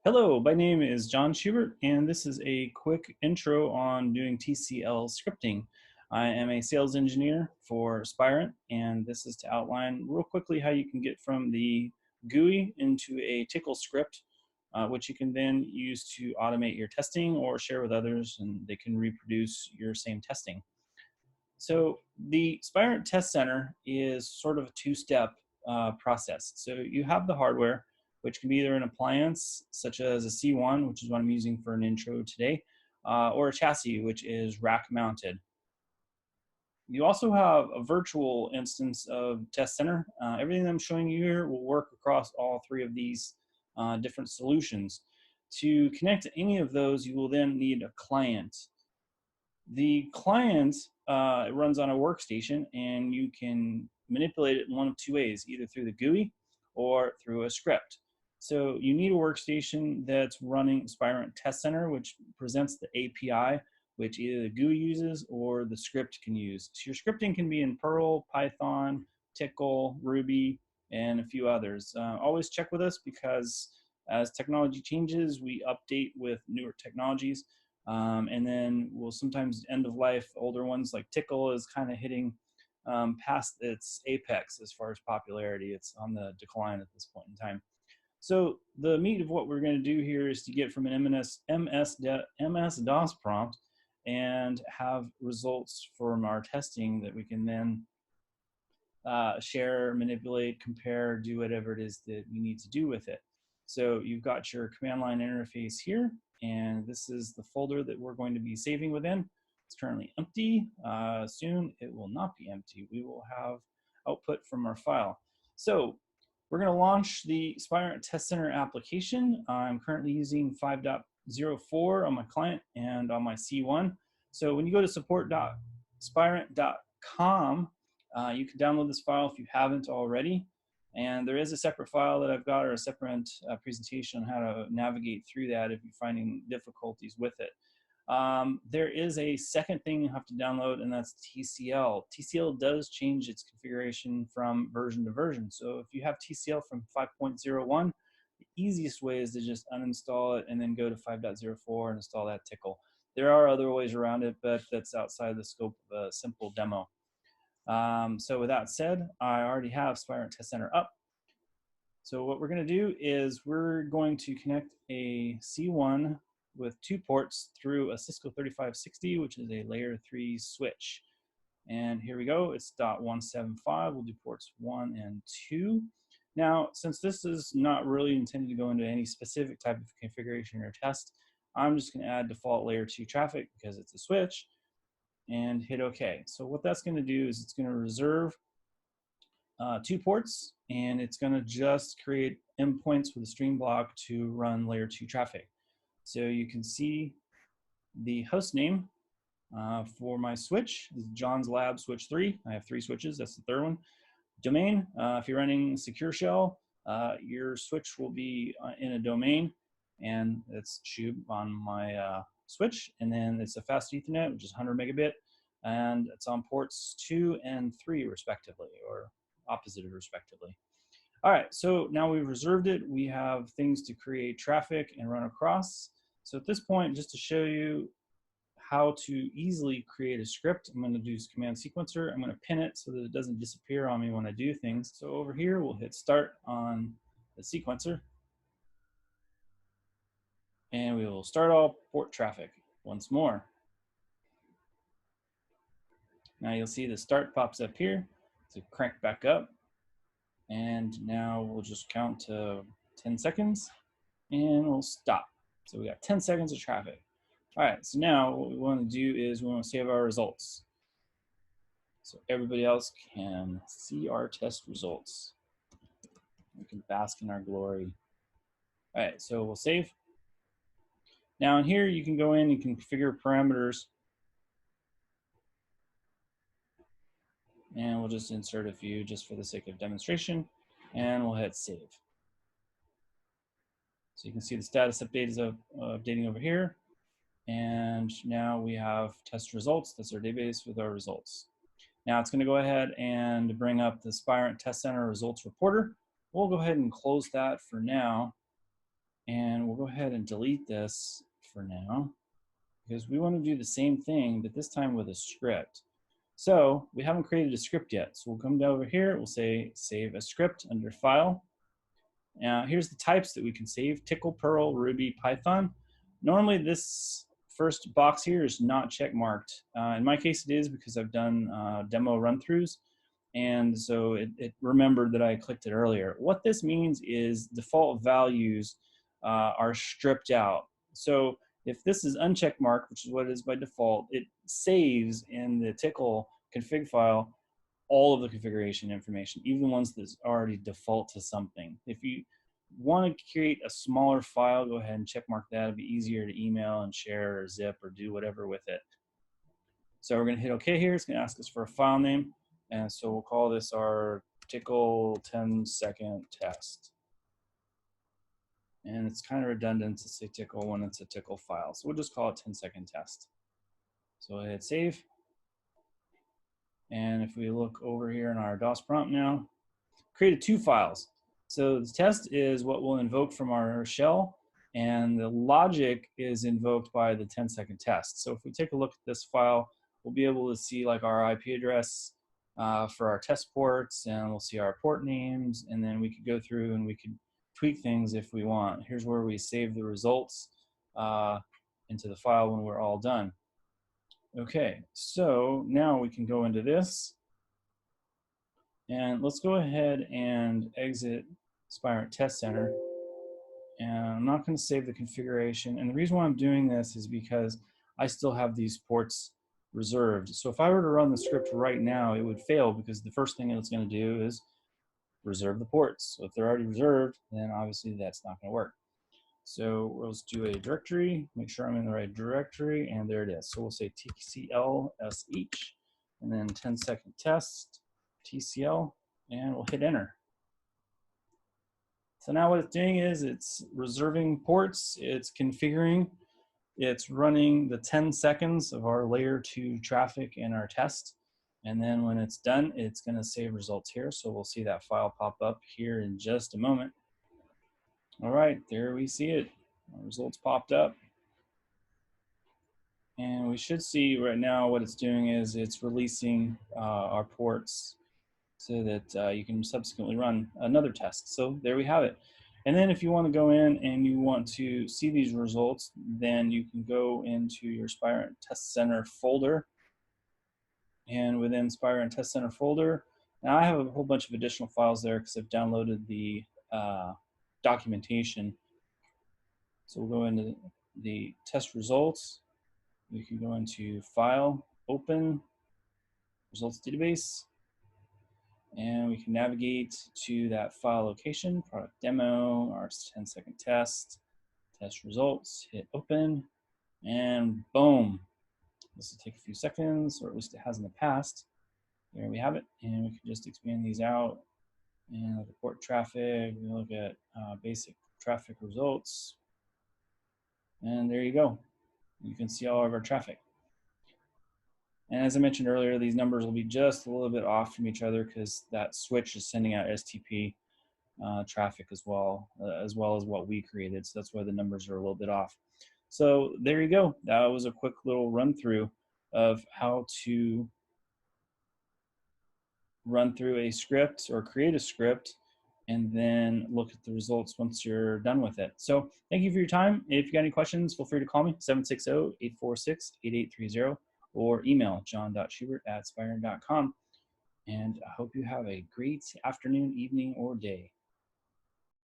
Hello, my name is John Schubert, and this is a quick intro on doing TCL scripting. I am a sales engineer for Spirent, and this is to outline real quickly how you can get from the GUI into a TCL script, which you can then use to automate your testing or share with others, and they can reproduce your same testing. So the Spirent Test Center is sort of a two-step process. So you have the hardware, which can be either an appliance, such as a C1, which is what I'm using for an intro today, or a chassis, which is rack-mounted. You also have a virtual instance of Test Center. Everything that I'm showing you here will work across all three of these different solutions. To connect to any of those, you will then need a client. The client runs on a workstation, and you can manipulate it in one of two ways, either through the GUI or through a script. So you need a workstation that's running Spirent TestCenter, which presents the API, which either the GUI uses or the script can use. So your scripting can be in Perl, Python, TCL, Ruby, and a few others. Always check with us, because as technology changes, we update with newer technologies. And then we'll sometimes end of life. Older ones like TCL is kind of hitting past its apex as far as popularity. It's on the decline at this point in time. So the meat of what we're going to do here is to get from an MS-DOS prompt and have results from our testing that we can then share, manipulate, compare, do whatever it is that we need to do with it. So you've got your command line interface here, and this is the folder that we're going to be saving within. It's currently empty. Soon it will not be empty. We will have output from our file. So we're going to launch the Spirent Test Center application. I'm currently using 5.04 on my client and on my C1. So when you go to support.spirent.com, you can download this file if you haven't already. And there is a separate file that I've got, or a separate presentation on how to navigate through that if you're finding difficulties with it. There is a second thing you have to download, and that's TCL. TCL does change its configuration from version to version. So if you have TCL from 5.01, the easiest way is to just uninstall it and then go to 5.04 and install that TCL. There are other ways around it, but that's outside the scope of a simple demo. So with that said, I already have Spirent Test Center up. So what we're going to do is we're going to connect a C1 with 2 ports through a Cisco 3560, which is a layer 3 switch. And here we go. It's .175. We'll do ports 1 and 2. Now, since this is not really intended to go into any specific type of configuration or test, I'm just going to add default layer 2 traffic because it's a switch, and hit OK. So what that's going to do is it's going to reserve 2 ports, and it's going to just create endpoints with a stream block to run layer 2 traffic. So you can see the host name for my switch is John's Lab Switch 3. I have 3 switches. That's the third one. Domain, if you're running Secure Shell, your switch will be in a domain, and it's Shub on my switch. And then it's a fast Ethernet, which is 100 megabit, and it's on ports 2 and 3 respectively, or opposite respectively. All right, so now we've reserved it. We have things to create traffic and run across. So at this point, just to show you how to easily create a script, I'm going to do command sequencer. I'm going to pin it so that it doesn't disappear on me when I do things. So over here, we'll hit start on the sequencer, and we will start all port traffic once more. Now you'll see the start pops up here. So crank back up. And now we'll just count to 10 seconds, and we'll stop. So we got 10 seconds of traffic. All right, so now what we want to do is we want to save our results so everybody else can see our test results. We can bask in our glory. All right, so we'll save. Now in here, you can go in and configure parameters. And we'll just insert a few just for the sake of demonstration, and we'll hit save. So you can see the status update is updating over here. And now we have test results. That's our database with our results. Now it's going to go ahead and bring up the Spirent Test Center results reporter. We'll go ahead and close that for now. And we'll go ahead and delete this for now because we want to do the same thing, but this time with a script. So we haven't created a script yet. So we'll come down over here. We'll say save a script under File. Now here's the types that we can save: Tickle, Perl, Ruby, Python. Normally this first box here is not check marked. In my case it is because I've done demo run-throughs, and so it remembered that I clicked it earlier. What this means is default values are stripped out. So if this is uncheck marked, which is what it is by default, it saves in the Tickle config file all of the configuration information, even the ones that already default to something. If you want to create a smaller file, go ahead and check mark that. It'll be easier to email and share or zip or do whatever with it. So we're going to hit OK here. It's going to ask us for a file name. And so we'll call this our Tickle 10-second test. And it's kind of redundant to say Tickle when it's a Tickle file. So we'll just call it 10-second test. So we'll hit save. And if we look over here in our DOS prompt now, created 2 files. So the test is what we'll invoke from our shell, and the logic is invoked by the 10-second test. So if we take a look at this file, we'll be able to see like our IP address for our test ports, and we'll see our port names, and then we could go through and we could tweak things if we want. Here's where we save the results into the file when we're all done. Okay, so now we can go into this, and let's go ahead and exit Spirent TestCenter. And I'm not going to save the configuration, and the reason why I'm doing this is because I still have these ports reserved. So if I were to run the script right now, it would fail because the first thing it's going to do is reserve the ports. So if they're already reserved, then obviously that's not going to work. So let's do a directory, make sure I'm in the right directory, and there it is. So we'll say TCL SH, and then 10-second test, TCL, and we'll hit enter. So now what it's doing is it's reserving ports, it's configuring, it's running the 10 seconds of our layer 2 traffic in our test, and then when it's done, it's going to save results here. So we'll see that file pop up here in just a moment. All right, there we see it. Our results popped up. And we should see right now what it's doing is it's releasing our ports so that you can subsequently run another test. So there we have it. And then if you want to go in and you want to see these results, then you can go into your Spirent TestCenter folder. And within Spirent TestCenter folder, now I have a whole bunch of additional files there because I've downloaded the documentation. So we'll go into the test results. We can go into File, Open, Results Database, and we can navigate to that file location, Product Demo, our 10-second test, test results, hit Open, and boom. This will take a few seconds, or at least it has in the past. There we have it, and we can just expand these out and look at port traffic. We look at basic traffic results, and there you go. You can see all of our traffic. And as I mentioned earlier, these numbers will be just a little bit off from each other because that switch is sending out STP traffic as well as what we created. So that's why the numbers are a little bit off. So there you go. That was a quick little run through of how to run through a script or create a script and then look at the results once you're done with it. So thank you for your time. If you got any questions, feel free to call me, 760-846-8830, or email john.schubert@spirent.com. And I hope you have a great afternoon, evening, or day.